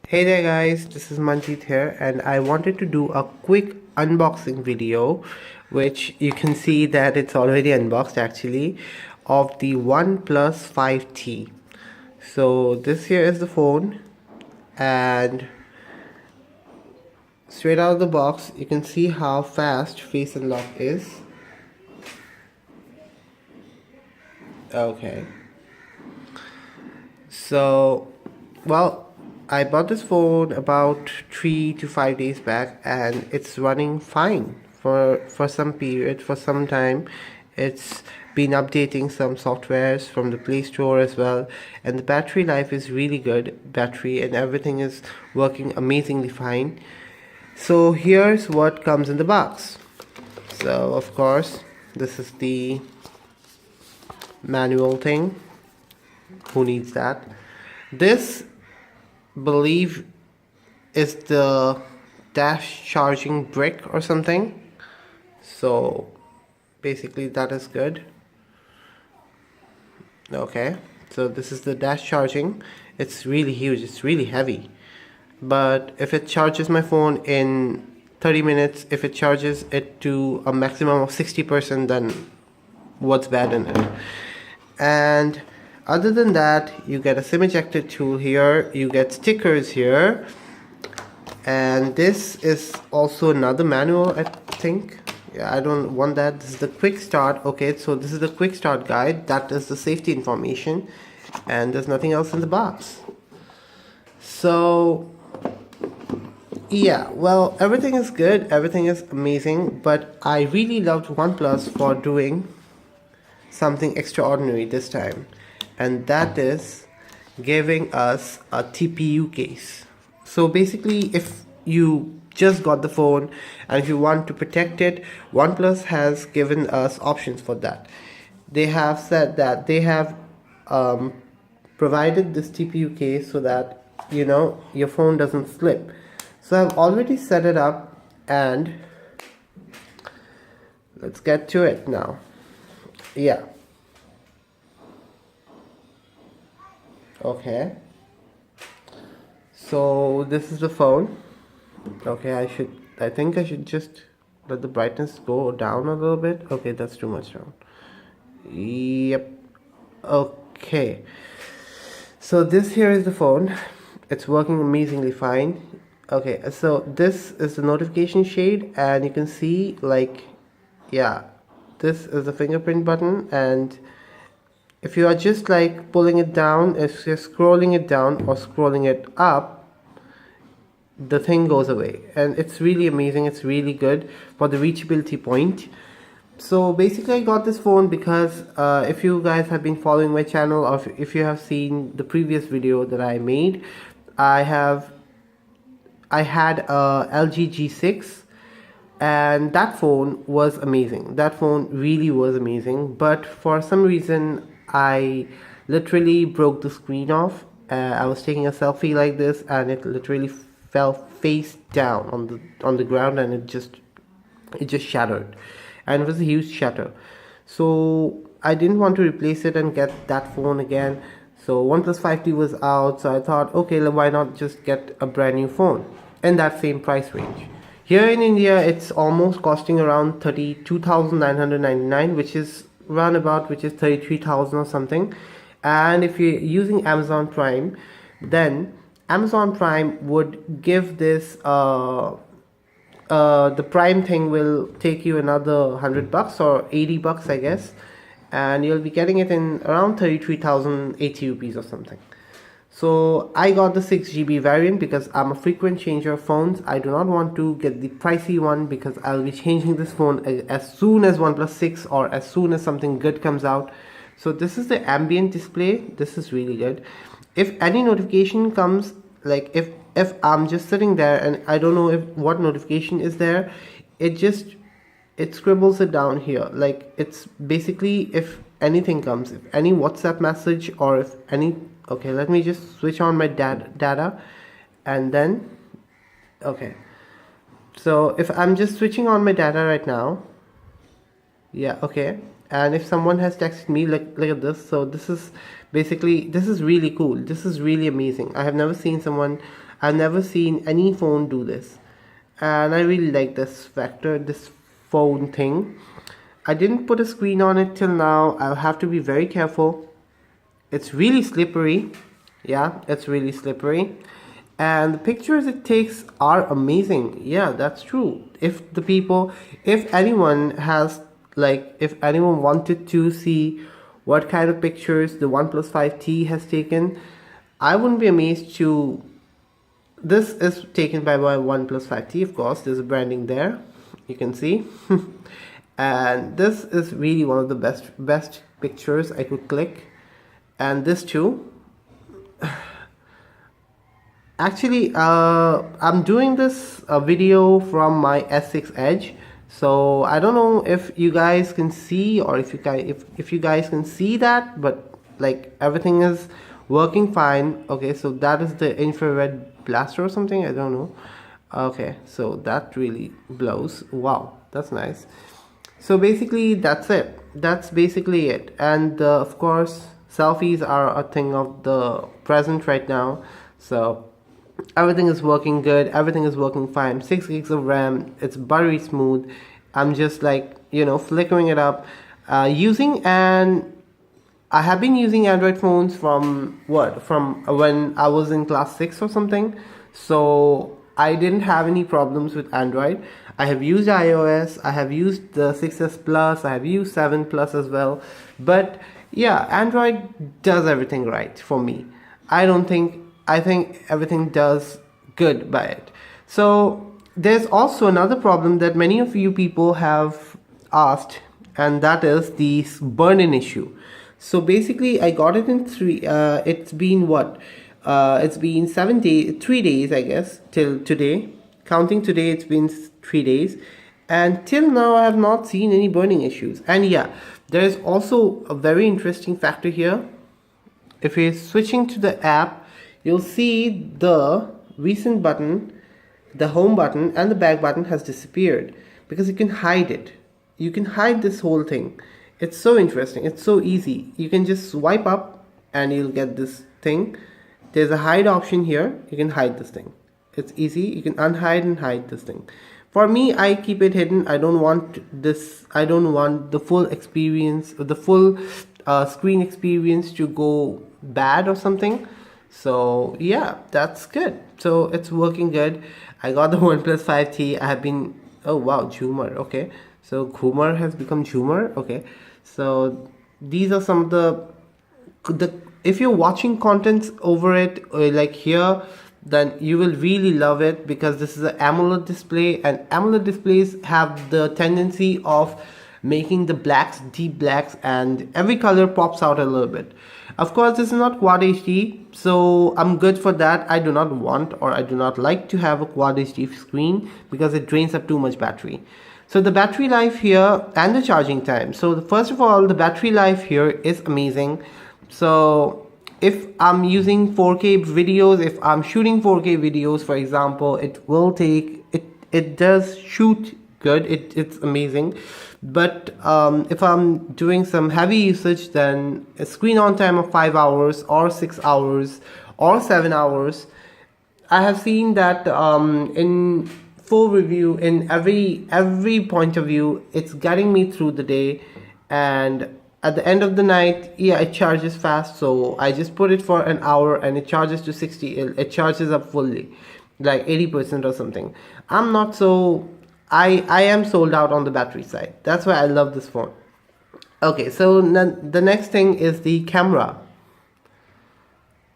Hey there guys, this is Manjeet here and I wanted to do a quick unboxing video which you can see that it's already unboxed actually of the Oneplus 5T. So this here is the phone and straight out of the box you can see how fast face unlock is. Okay. So, well, I bought this phone about 3 to 5 days back and it's running fine for some period, for some time. It's been updating some softwares from the Play Store as well, and the battery life is really good, battery and everything is working amazingly fine. So here's what comes in the box. So of course, this is the manual thing. Who needs that? This, believe, is the dash charging brick or something. So basically that is good. Okay, so this is the dash charging. It's really huge, it's really heavy, but if it charges my phone in 30 minutes, if it charges it to a maximum of 60%, then what's bad in it? And other than that, you get a SIM ejector tool here, you get stickers here, and this is also another manual, I think. Yeah, I don't want that. This is the quick start. Okay, so this is the quick start guide. That is the safety information, and there's nothing else in the box. So yeah, well, everything is good, everything is amazing, but I really loved OnePlus for doing something extraordinary this time, and that is giving us a TPU case. So basically, if you just got the phone and if you want to protect it, OnePlus has given us options for that. They have said that they have provided this TPU case so that your phone doesn't slip. So I've already set it up and let's get to it now. Yeah. Okay. So this is the phone. Okay, I think I should just let the brightness go down a little bit. Okay, that's too much down. Yep. Okay. So this here is the phone. It's working amazingly fine. Okay, so this is the notification shade and you can see, like, yeah, this is the fingerprint button, and if you are just like pulling it down, if you're scrolling it down or scrolling it up, the thing goes away, and it's really amazing. It's really good for the reachability point. So basically I got this phone because if you guys have been following my channel, or if you have seen the previous video that I made, I had a LG G6 and that phone was amazing. That phone really was amazing, but for some reason I literally broke the screen off. I was taking a selfie like this and it literally fell face down on the ground, and it just shattered, and it was a huge shatter. So I didn't want to replace it and get that phone again. So OnePlus 5T was out, so I thought, okay, why not just get a brand new phone in that same price range. Here in India, it's almost costing around 32,999, which is roundabout, which is 33,000 or something. And if you're using Amazon Prime, then Amazon Prime would give this the Prime thing will take you another $100 or $80, I guess, and you'll be getting it in around 33,080 rupees or something. So I got the 6GB variant because I'm a frequent changer of phones. I do not want to get the pricey one because I'll be changing this phone as soon as OnePlus 6 or as soon as something good comes out. So this is the ambient display. This is really good. If any notification comes, like if I'm just sitting there and I don't know what notification is there, it scribbles it down here. Like, it's basically, if anything comes, if any WhatsApp message or if any, okay, let me just switch on my data and then, okay, so if I'm just switching on my data right now, yeah, okay, and if someone has texted me, look at this. So this is basically, this is really cool, this is really amazing. I have never seen someone I've never seen any phone do this, and I really like this factor, this phone thing. I didn't put a screen on it till now. I'll have to be very careful. It's really slippery. Yeah, it's really slippery. And the pictures it takes are amazing. Yeah, that's true. If anyone has, like, if anyone wanted to see what kind of pictures the OnePlus 5T has taken, I wouldn't be amazed to. This is taken by my OnePlus 5T, of course. There's a branding there, you can see. And this is really one of the best pictures I could click. And this too. Actually, I'm doing this video from my S6 Edge, so I don't know if you guys can see, or if you guys can see that, but like everything is working fine. Okay, so that is the infrared blaster or something, I don't know. Okay, so that really blows. Wow, that's nice. So basically that's it. That's basically it. And of course, selfies are a thing of the present right now. So everything is working good. Everything is working fine. 6 gigs of RAM. It's buttery smooth. I'm just like, flickering it up. I have been using Android phones from when I was in class 6 or something. So I didn't have any problems with Android. I have used iOS, I have used the 6S Plus, I have used 7 Plus as well. But yeah, Android does everything right for me. I think everything does good by it. So there's also another problem that many of you people have asked, and that is the burn-in issue. So basically I got it in it's been what? It's been 3 days, I guess, till today. Counting today, it's been 3 days. And till now, I have not seen any burning issues. And yeah, there is also a very interesting factor here. If you're switching to the app, you'll see the recent button, the home button, and the back button has disappeared because you can hide it. You can hide this whole thing. It's so interesting. It's so easy. You can just swipe up and you'll get this thing. There's a hide option here. You can hide this thing. It's easy. You can unhide and hide this thing. For me, I keep it hidden. I don't want this. I don't want the full experience, or the full screen experience to go bad or something. So yeah, that's good. So it's working good. I got the OnePlus 5T. I have been. Oh wow, Zoomer. Okay, so Ghumar has become Zoomer. Okay, so these are some of the if you're watching contents over it, like here, then you will really love it, because this is an AMOLED display, and AMOLED displays have the tendency of making the blacks deep blacks, and every color pops out a little bit. Of course, this is not Quad HD, so I'm good for that. I do not want, or I do not like to have a Quad HD screen because it drains up too much battery. So the battery life here and the charging time. So first of all, the battery life here is amazing. So if I'm using 4K videos, if I'm shooting 4K videos, for example, it does shoot good. It's amazing. But if I'm doing some heavy usage, then a screen on time of 5 hours or 6 hours or 7 hours. I have seen that in full review, in every point of view, it's getting me through the day, and at the end of the night, yeah, it charges fast. So I just put it for an hour and it charges to 60. It charges up fully, like 80% or something. I'm not so. I am sold out on the battery side. That's why I love this phone. Okay, so the next thing is the camera.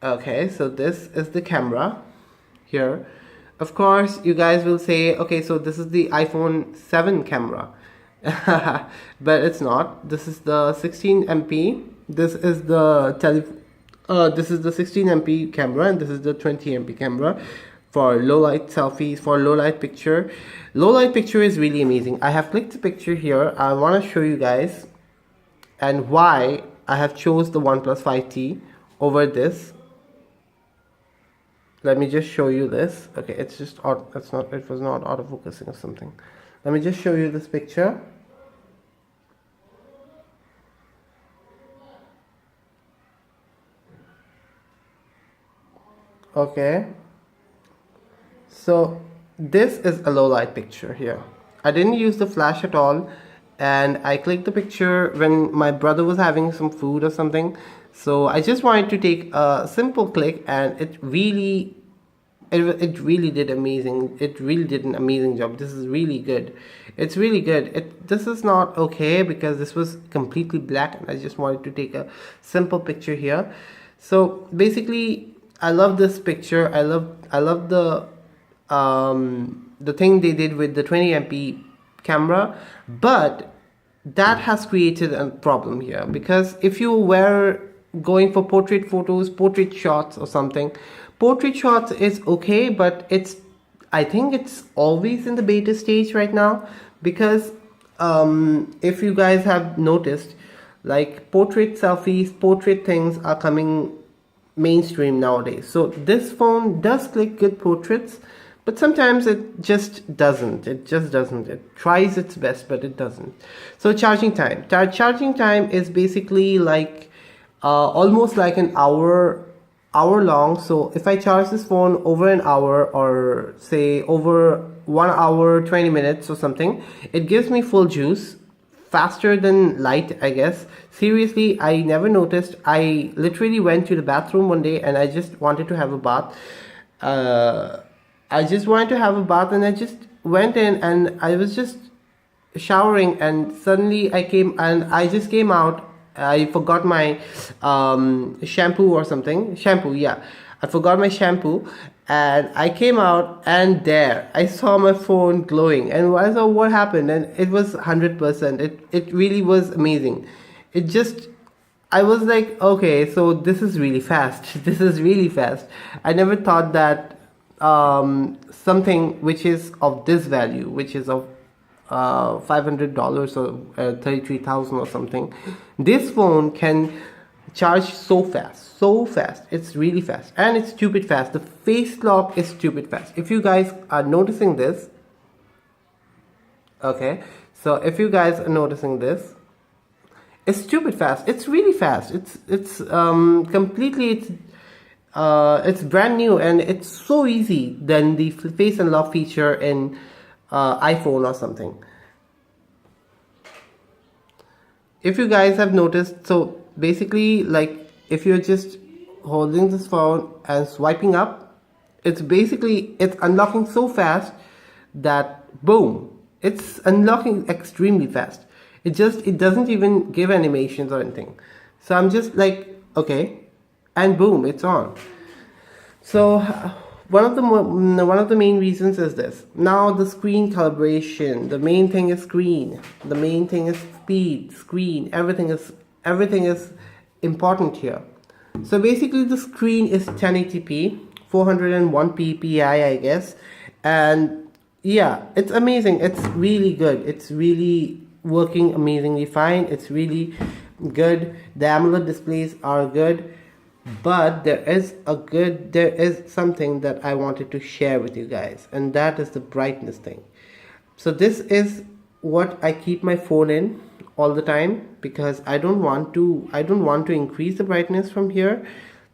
Okay, so this is the camera here. Of course, you guys will say, okay, so this is the iPhone 7 camera. But it's not. This is the 16 MP. This is the 16 MP camera, and this is the 20 MP camera for low light selfies, for low light picture. Low light picture is really amazing. I have clicked the picture here. I want to show you guys and why I have chose the OnePlus 5T over this. Let me just show you this. Okay, it's just it was not autofocusing or something. Let me just show you this picture. Okay, So this is a low light picture here. I didn't use the flash at all, and I clicked the picture when my brother was having some food or something. So I just wanted to take a simple click, and it really did amazing. It really did an amazing job. This is really good. It's really good. This is not okay because this was completely black, and I just wanted to take a simple picture here. So basically, I love this picture. I love the thing they did with the 20MP camera, but that has created a problem here, because if you were going for portrait photos, portrait shots or something, portrait shots is okay, but I think it's always in the beta stage right now, because if you guys have noticed, like portrait selfies, portrait things are coming mainstream nowadays. So this phone does click good portraits, but sometimes it just doesn't. It tries its best, but it doesn't. So charging time. Charging time is basically like almost like an hour long. So if I charge this phone over an hour, or say over 1 hour 20 minutes or something, it gives me full juice, faster than light, I guess. Seriously, I never noticed. I literally went to the bathroom one day and I just wanted to have a bath. I just wanted to have a bath, and I just went in and I was just showering, and suddenly I just came out. I forgot my shampoo or something. Yeah. I forgot my shampoo, and I came out, and there I saw my phone glowing, and I saw what happened, and it was 100%. It really was amazing. I was like, okay, so this is really fast. This is really fast. I never thought that something which is of this value, which is of $500 or 33,000 or something, this phone can charge so fast. It's really fast, and it's stupid fast. The face lock is stupid fast. If you guys are noticing this, okay, so if you guys are noticing this, it's stupid fast. It's really fast. It's brand new, and it's so easy than the face unlock feature in iPhone or something. If you guys have noticed, so basically, like, if you're just holding this phone and swiping up, it's unlocking so fast that boom, it's unlocking extremely fast. It doesn't even give animations or anything. So I'm just like, okay, and boom, it's on. So one of the main reasons is this. Now the screen calibration. The main thing is screen. The main thing is speed, screen. Everything is important here. So basically, the screen is 1080p, 401p PI, I guess, and yeah, it's amazing. It's really good. It's really working amazingly fine. It's really good. The AMOLED displays are good. But there is something that I wanted to share with you guys, and that is the brightness thing. So this is what I keep my phone in all the time, because I don't want to increase the brightness from here.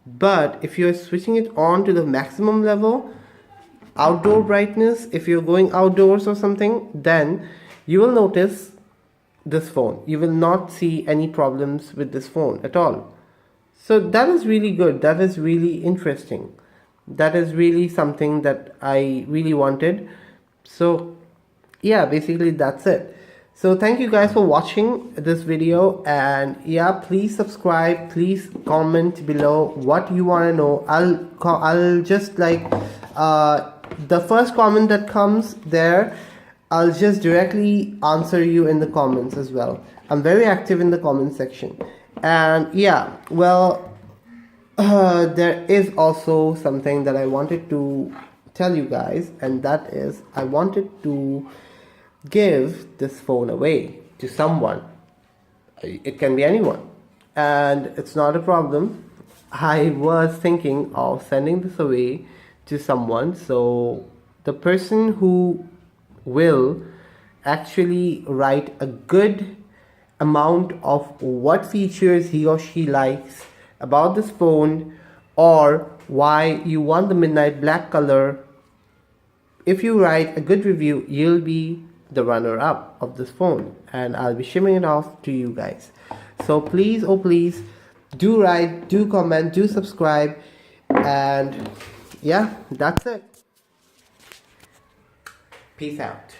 But if you're switching it on to the maximum level, outdoor brightness, if you're going outdoors or something, then you will notice this phone. You will not see any problems with this phone at all. So that is really good. That is really interesting. That is really something that I really wanted. So yeah, basically that's it. So thank you guys for watching this video, and yeah, please subscribe, please comment below what you want to know. I'll just like the first comment that comes there, I'll just directly answer you in the comments as well. I'm very active in the comment section. And yeah, well, there is also something that I wanted to tell you guys, and that is I wanted to give this phone away to someone. It can be anyone, and it's not a problem. I was thinking of sending this away to someone, so the person who will actually write a good amount of what features he or she likes about this phone, or why you want the midnight black color, if you write a good review, you'll be the runner-up of this phone, and I'll be shipping it off to you guys. So please, oh please, do write, do comment, do subscribe, and yeah, that's it. Peace out.